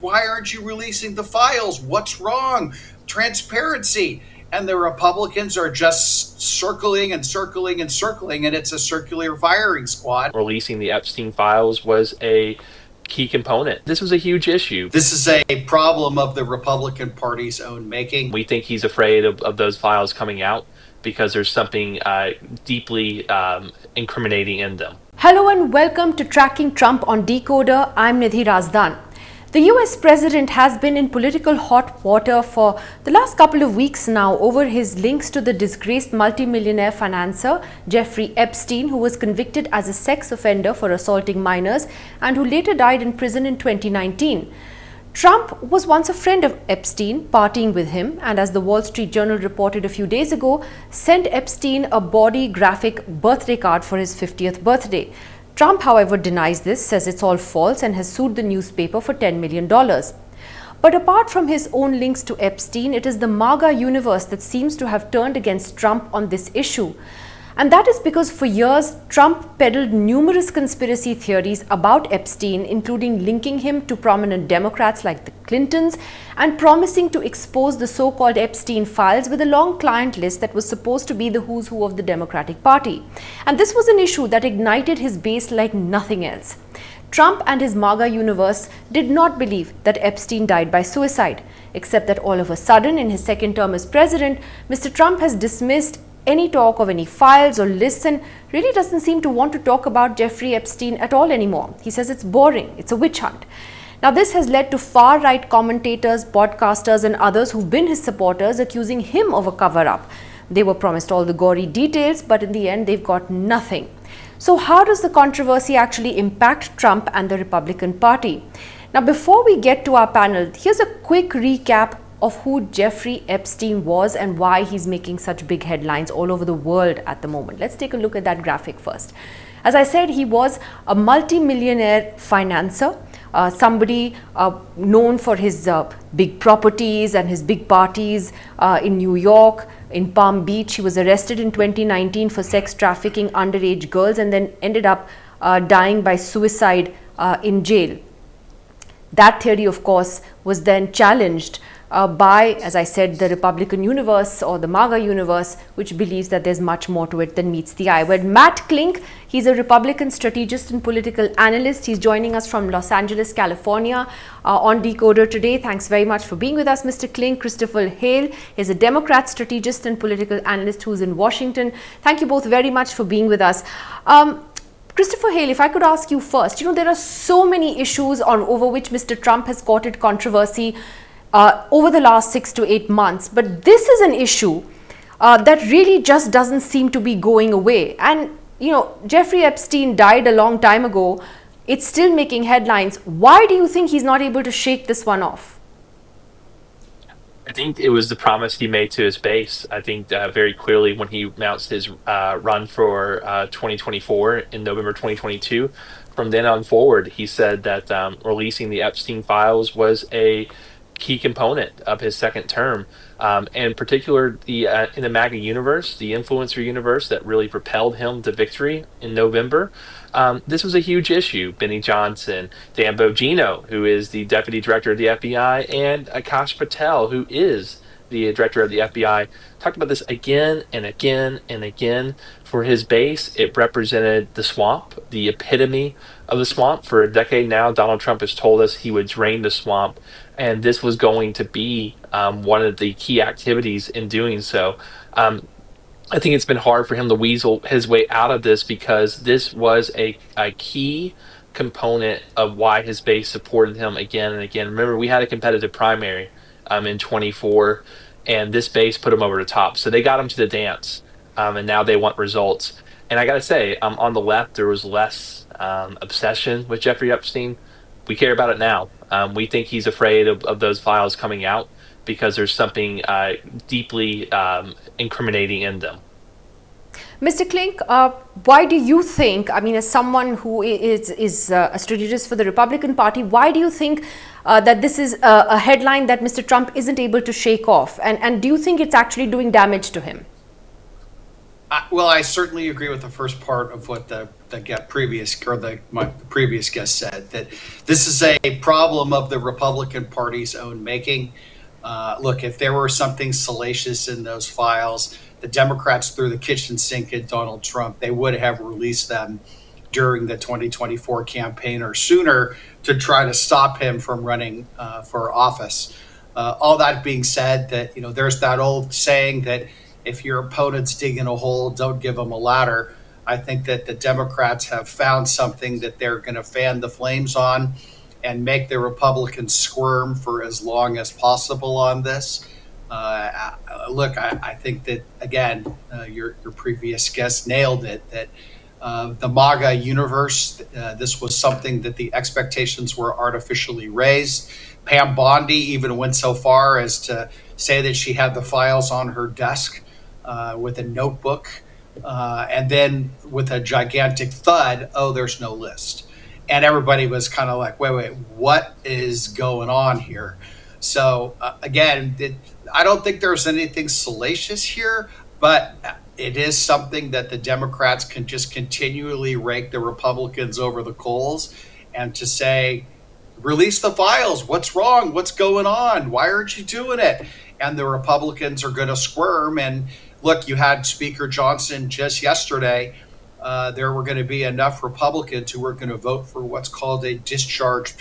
Why aren't you releasing the files? What's wrong? Transparency. And the Republicans are just circling and circling and circling, and it's a circular firing squad. Releasing the Epstein files was a key component. This was a huge issue. This is a problem of the Republican Party's own making. We think he's afraid of those files coming out because there's something deeply incriminating in them. Hello and welcome to Tracking Trump on DeKoder. I'm Nidhi Razdan. The US president has been in political hot water for the last couple of weeks now over his links to the disgraced multimillionaire financier Jeffrey Epstein, who was convicted as a sex offender for assaulting minors and who later died in prison in 2019. Trump was once a friend of Epstein, partying with him, and as the Wall Street Journal reported a few days ago, sent Epstein a body graphic birthday card for his 50th birthday. Trump, however, denies this, says it's all false, and has sued the newspaper for $10 million. But apart from his own links to Epstein, it is the MAGA universe that seems to have turned against Trump on this issue. And that is because for years, Trump peddled numerous conspiracy theories about Epstein, including linking him to prominent Democrats like the Clintons and promising to expose the so-called Epstein files with a long client list that was supposed to be the who's who of the Democratic Party. And this was an issue that ignited his base like nothing else. Trump and his MAGA universe did not believe that Epstein died by suicide, except that all of a sudden, in his second term as president, Mr. Trump has dismissed any talk of any files or lists and really doesn't seem to want to talk about Jeffrey Epstein at all anymore. He says it's boring, it's a witch hunt. Now, this has led to far-right commentators, podcasters and others who've been his supporters accusing him of a cover-up. They were promised all the gory details, but in the end they've got nothing. So how does the controversy actually impact Trump and the Republican Party? Now, before we get to our panel, here's a quick recap of who Jeffrey Epstein was and why he's making such big headlines all over the world at the moment. Let's take a look at that graphic first. As I said, he was a multi-millionaire financier, somebody known for his big properties and his big parties in New York, in Palm Beach. He was arrested in 2019 for sex trafficking underage girls and then ended up dying by suicide in jail. That theory, of course, was then challenged by, as I said, the Republican universe or the MAGA universe, which believes that there's much more to it than meets the eye. But Matt Klink, he's a Republican strategist and political analyst. He's joining us from Los Angeles, California on DeKoder today. Thanks very much for being with us, Mr. Klink. Christopher Hale is a Democrat strategist and political analyst who's in Washington. Thank you both very much for being with us. Christopher Hale, if I could ask you first, there are so many issues over which Mr. Trump has courted controversy over the last 6 to 8 months. But this is an issue that really just doesn't seem to be going away. And, Jeffrey Epstein died a long time ago. It's still making headlines. Why do you think he's not able to shake this one off? I think it was the promise he made to his base. I think very clearly when he announced his run for 2024 in November 2022, from then on forward, he said that releasing the Epstein files was a key component of his second term, and in particular in the MAGA universe, the influencer universe that really propelled him to victory in November. This was a huge issue. Benny Johnson, Dan Bongino, who is the deputy director of the FBI, and Akash Patel, who is the director of the FBI, talked about this again and again and again. For his base, it represented the swamp, the epitome of the swamp. For a decade now, Donald Trump has told us he would drain the swamp, and this was going to be one of the key activities in doing so. I think it's been hard for him to weasel his way out of this because this was a key component of why his base supported him again and again. Remember, we had a competitive primary in 24, and this base put him over the top. So they got him to the dance, and now they want results. And I got to say, on the left, there was less obsession with Jeffrey Epstein. We care about it now. We think he's afraid of those files coming out because there's something deeply incriminating in them. Mr. Klink, why do you think, as someone who is a strategist for the Republican Party, why do you think that this is a headline that Mr. Trump isn't able to shake off? And do you think it's actually doing damage to him? Well, I certainly agree with the first part of what the my previous guest said, that this is a problem of the Republican Party's own making. Look, if there were something salacious in those files, the Democrats threw the kitchen sink at Donald Trump. They would have released them during the 2024 campaign or sooner to try to stop him from running for office. All that being said, that there's that old saying that if your opponent's digging a hole, don't give them a ladder. I think that the Democrats have found something that they're going to fan the flames on and make the Republicans squirm for as long as possible on this. Look, I think that, again, your previous guest nailed it, that the MAGA universe, this was something that the expectations were artificially raised. Pam Bondi even went so far as to say that she had the files on her desk with a notebook, and then with a gigantic thud, oh, there's no list. And everybody was kind of like, wait, what is going on here? So again, I don't think there's anything salacious here, but it is something that the Democrats can just continually rake the Republicans over the coals and to say, release the files. What's wrong? What's going on? Why aren't you doing it? And the Republicans are going to squirm. And look, you had Speaker Johnson just yesterday. There were going to be enough Republicans who were going to vote for what's called a discharge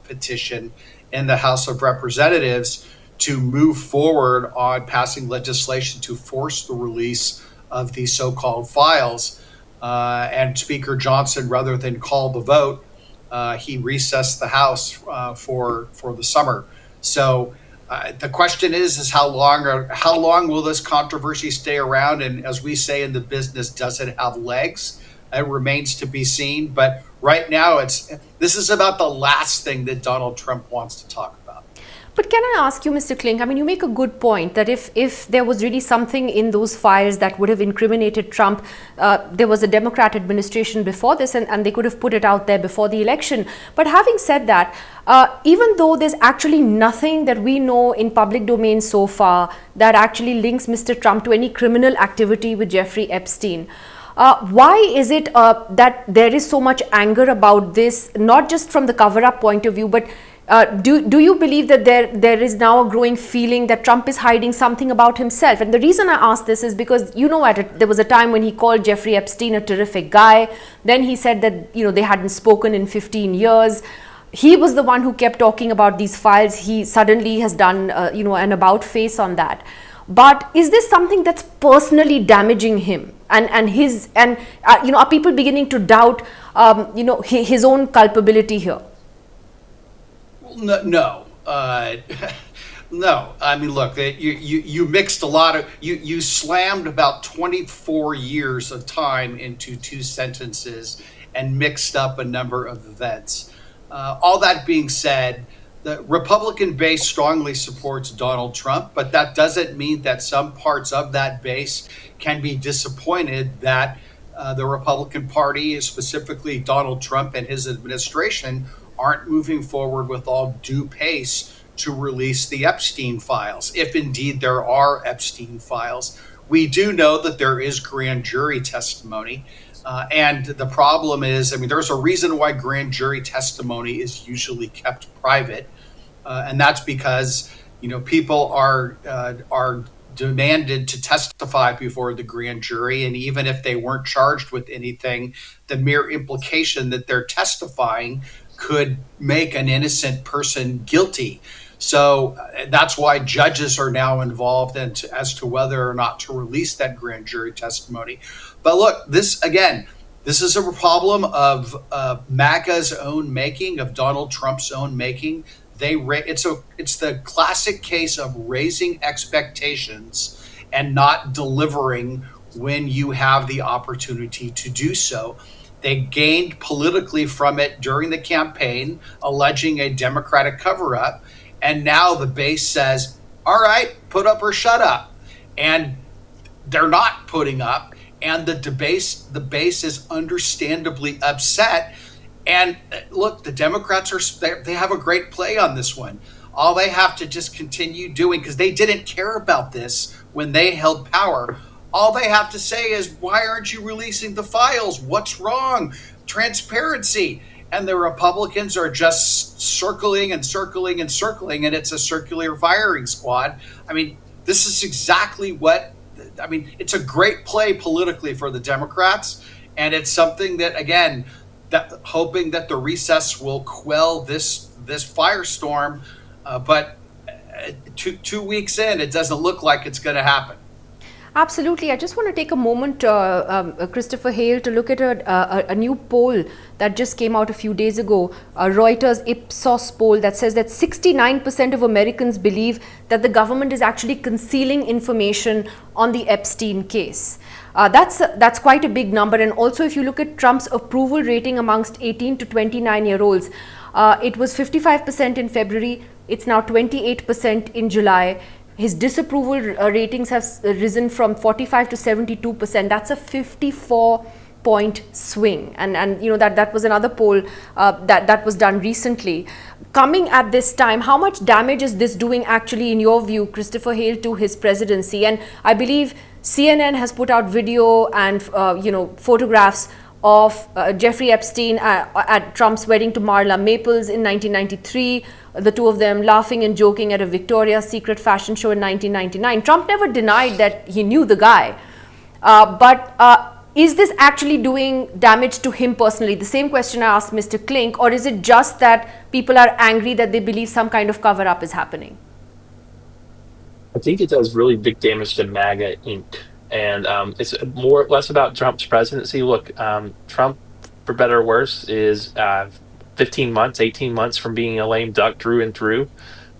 petition in the House of Representatives to move forward on passing legislation to force the release of these so-called files. And Speaker Johnson, rather than call the vote, he recessed the House for the summer. So the question is how long will this controversy stay around? And as we say in the business, does it have legs? It remains to be seen. But right now, this is about the last thing that Donald Trump wants to talk about. But can I ask you, Mr. Klink, I mean, you make a good point that if there was really something in those files that would have incriminated Trump, there was a Democrat administration before this and they could have put it out there before the election. But having said that, even though there's actually nothing that we know in public domain so far that actually links Mr. Trump to any criminal activity with Jeffrey Epstein, why is it that there is so much anger about this, not just from the cover-up point of view, but do you believe that there is now a growing feeling that Trump is hiding something about himself? And the reason I ask this is because, there was a time when he called Jeffrey Epstein a terrific guy. Then he said that, they hadn't spoken in 15 years. He was the one who kept talking about these files. He suddenly has done, an about face on that. But is this something that's personally damaging him? And are people beginning to doubt, his own culpability here? No. No. I mean, look, you mixed a lot of, you slammed about 24 years of time into two sentences and mixed up a number of events. All that being said, the Republican base strongly supports Donald Trump, but that doesn't mean that some parts of that base can be disappointed that the Republican Party, specifically Donald Trump and his administration, aren't moving forward with all due pace to release the Epstein files, if indeed there are Epstein files. We do know that there is grand jury testimony. And the problem is, there's a reason why grand jury testimony is usually kept private. And that's because, people are demanded to testify before the grand jury. And even if they weren't charged with anything, the mere implication that they're testifying could make an innocent person guilty. So that's why judges are now involved as to whether or not to release that grand jury testimony. But look, this is a problem of MAGA's own making, of Donald Trump's own making. It's the classic case of raising expectations and not delivering when you have the opportunity to do so. They gained politically from it during the campaign, alleging a Democratic cover-up. And now the base says, all right, put up or shut up. And they're not putting up. And the base is understandably upset. And look, the Democrats they have a great play on this one. All they have to just continue doing, because they didn't care about this when they held power. all they have to say is, why aren't you releasing the files? What's wrong? Transparency. And the Republicans are just circling and circling and circling, and it's a circular firing squad. I mean, this is exactly what, I mean, it's a great play politically for the Democrats, and it's something that, again, that hoping that the recess will quell this firestorm, but 2 weeks in, it doesn't look like it's going to happen. Absolutely. I just want to take a moment, Christopher Hale, to look at a new poll that just came out a few days ago, a Reuters Ipsos poll that says that 69% of Americans believe that the government is actually concealing information on the Epstein case. That's quite a big number. And also, if you look at Trump's approval rating amongst 18 to 29-year-olds, it was 55% in February. It's now 28% in July. His disapproval ratings have risen from 45 to 72%. That's a 54-point swing. And you know, that was another poll that was done recently. Coming at this time, how much damage is this doing actually, in your view, Christopher Hale, to his presidency? And I believe CNN has put out video and photographs of Jeffrey Epstein at Trump's wedding to Marla Maples in 1993, the two of them laughing and joking at a Victoria's Secret fashion show in 1999. Trump never denied that he knew the guy. But is this actually doing damage to him personally? The same question I asked Mr. Klink, or is it just that people are angry that they believe some kind of cover-up is happening? I think it does really big damage to MAGA Inc. And it's less about Trump's presidency. Look, Trump, for better or worse, is 15 months, 18 months from being a lame duck through and through.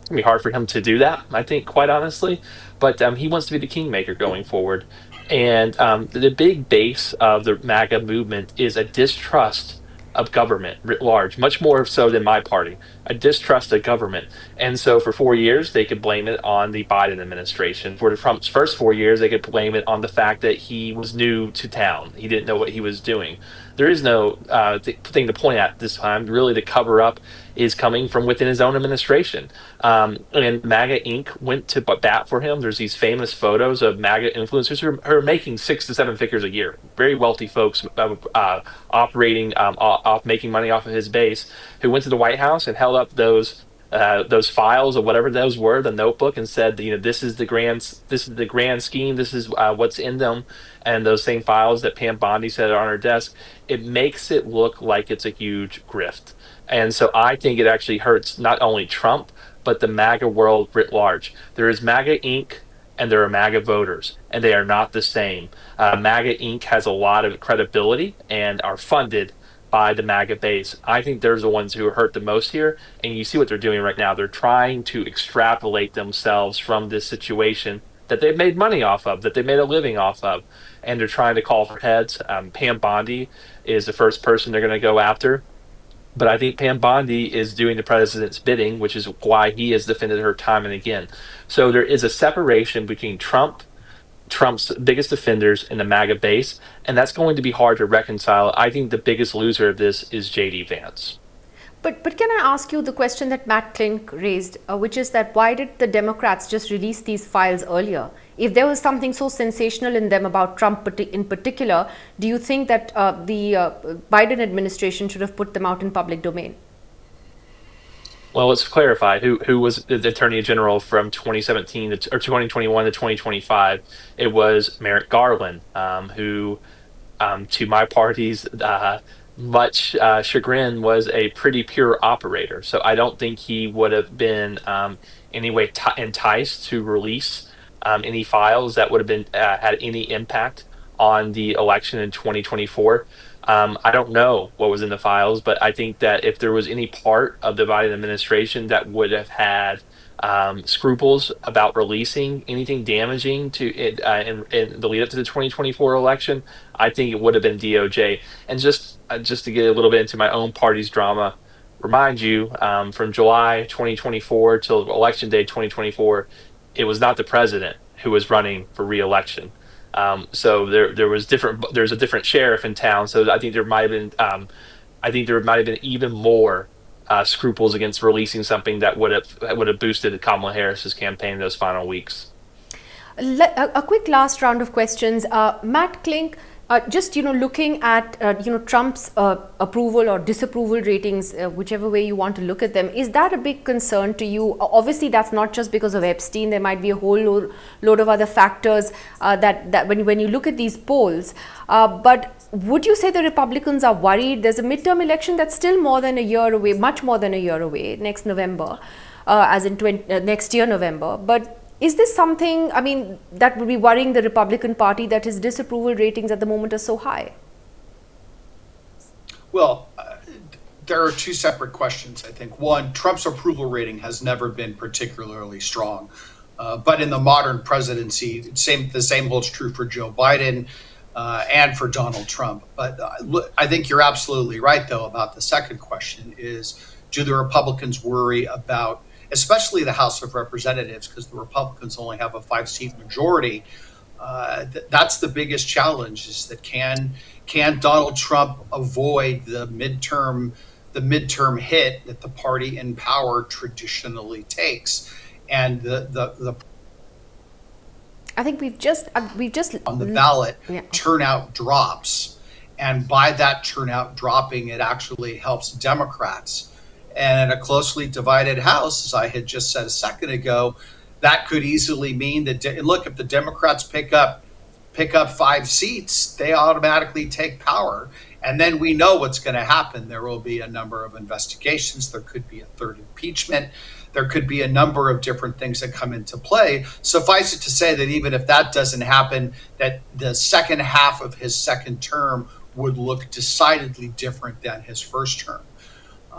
It's going to be hard for him to do that, I think, quite honestly. But he wants to be the kingmaker going forward. And the big base of the MAGA movement is a distrust of government writ large, much more so than my party, a distrust of government. And so for 4 years, they could blame it on the Biden administration. For Trump's first 4 years, they could blame it on the fact that he was new to town. He didn't know what he was doing. There is no thing to point at this time. Really, the cover up is coming from within his own administration. And MAGA Inc. went to bat for him. There's these famous photos of MAGA influencers who are making 6 to 7 figures a year. Very wealthy folks operating, making money off of his base, who went to the White House and held up those files or whatever those were, the notebook, and said, this is the grand scheme. This is what's in them. And those same files that Pam Bondi said are on her desk, it makes it look like it's a huge grift. And so I think it actually hurts not only Trump, but the MAGA world writ large. There is MAGA Inc. and there are MAGA voters, and they are not the same. MAGA Inc. has a lot of credibility and are funded by the MAGA base. I think they're the ones who are hurt the most here, and you see what they're doing right now. They're trying to extrapolate themselves from this situation that they've made money off of, that they made a living off of, and they're trying to call for heads. Pam Bondi is the first person they're going to go after. But I think Pam Bondi is doing the president's bidding, which is why he has defended her time and again. So there is a separation between Trump's biggest defenders in the MAGA base, and that's going to be hard to reconcile. I think the biggest loser of this is J.D. Vance. But can I ask you the question that Matt Klink raised, which is that why did the Democrats just release these files earlier? If there was something so sensational in them about Trump in particular, do you think that the Biden administration should have put them out in public domain? Well, let's clarify who was the Attorney General from 2017 or 2021 to 2025. It was Merrick Garland, who, to my party's much chagrin, was a pretty pure operator. So I don't think he would have been anyway enticed to release any files that would have been had any impact on the election in 2024. I don't know what was in the files, but I think that if there was any part of the Biden administration that would have had scruples about releasing anything damaging to it in the lead up to the 2024 election, I think it would have been DOJ. And just to get a little bit into my own party's drama, remind you, from July 2024 till election day 2024, it was not the president who was running for re-election. So there's a different sheriff in town. So I think there might have been even more scruples against releasing something that would have boosted Kamala Harris's campaign in those final weeks. A quick last round of questions. Matt Klink, just looking at Trump's approval or disapproval ratings, whichever way you want to look at them, is that a big concern to you? Obviously, that's not just because of Epstein. There might be a whole load of other factors that when you look at these polls. But would you say the Republicans are worried? There's a midterm election that's still more than a year away, much more than a year away, next November, as in next year November. But is this something, that would be worrying the Republican Party, that his disapproval ratings at the moment are so high? Well, there are two separate questions, I think. One, Trump's approval rating has never been particularly strong. But in the modern presidency, the same holds true for Joe Biden and for Donald Trump. But I think you're absolutely right, though, about the second question is, do the Republicans worry about, especially the House of Representatives, because the Republicans only have a 5-seat majority. That's the biggest challenge, is that can Donald Trump avoid the midterm hit that the party in power traditionally takes? And I think we've just on the ballot, turnout drops, and by that turnout dropping, it actually helps Democrats. And in a closely divided House, as I had just said a second ago, that could easily mean that, look, if the Democrats pick up 5 seats, they automatically take power. And then we know what's going to happen. There will be a number of investigations. There could be a third impeachment. There could be a number of different things that come into play. Suffice it to say that even if that doesn't happen, that the second half of his second term would look decidedly different than his first term.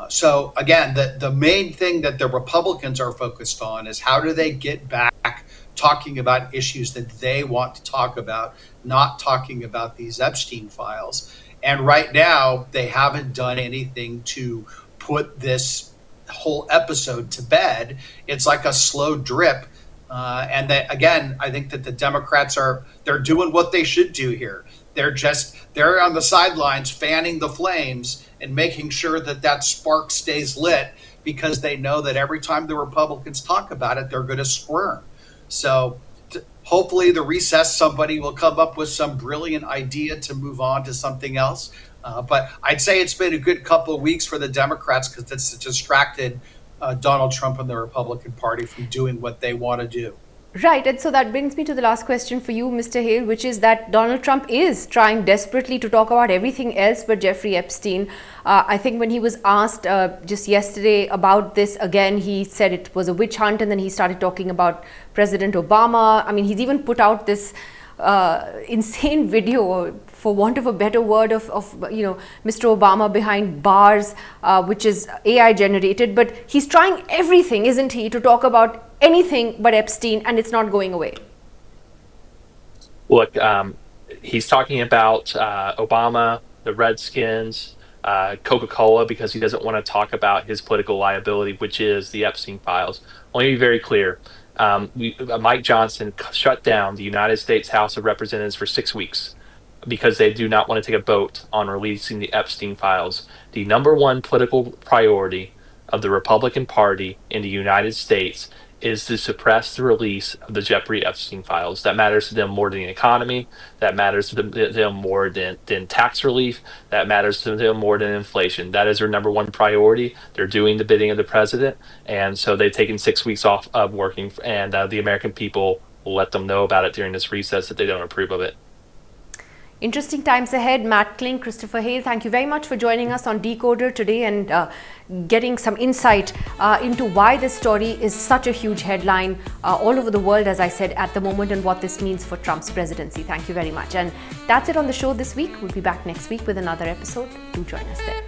So again, the main thing that the Republicans are focused on is how do they get back talking about issues that they want to talk about, not talking about these Epstein files. And right now, they haven't done anything to put this whole episode to bed. It's like a slow drip. And that, again, I think that the Democrats they're doing what they should do here. They're on the sidelines fanning the flames and making sure that spark stays lit, because they know that every time the Republicans talk about it, they're going to squirm. So hopefully the recess, somebody will come up with some brilliant idea to move on to something else. But I'd say it's been a good couple of weeks for the Democrats, because it's distracted Donald Trump and the Republican Party from doing what they want to do. Right, and so that brings me to the last question for you, Mr. Hale, which is that Donald Trump is trying desperately to talk about everything else but Jeffrey Epstein. I think when he was asked just yesterday about this again, he said it was a witch hunt, and then he started talking about President Obama. He's even put out this insane video, for want of a better word, of Mr. Obama behind bars, which is AI generated. But he's trying everything, isn't he, to talk about anything but Epstein, and it's not going away. Look, he's talking about Obama, the Redskins, Coca-Cola, because he doesn't want to talk about his political liability, which is the Epstein files. Let me be very clear. Mike Johnson shut down the United States House of Representatives for 6 weeks because they do not want to take a vote on releasing the Epstein files. The number one political priority of the Republican Party in the United States is to suppress the release of the Jeffrey Epstein files. That matters to them more than the economy. That matters to them more than tax relief. That matters to them more than inflation. That is their number one priority. They're doing the bidding of the president. And so they've taken 6 weeks off of working, and the American people will let them know about it during this recess that they don't approve of it. Interesting times ahead. Matt Klink, Christopher Hale, thank you very much for joining us on DeKoder today and getting some insight into why this story is such a huge headline all over the world, as I said, at the moment, and what this means for Trump's presidency. Thank you very much. And that's it on the show this week. We'll be back next week with another episode. Do join us there.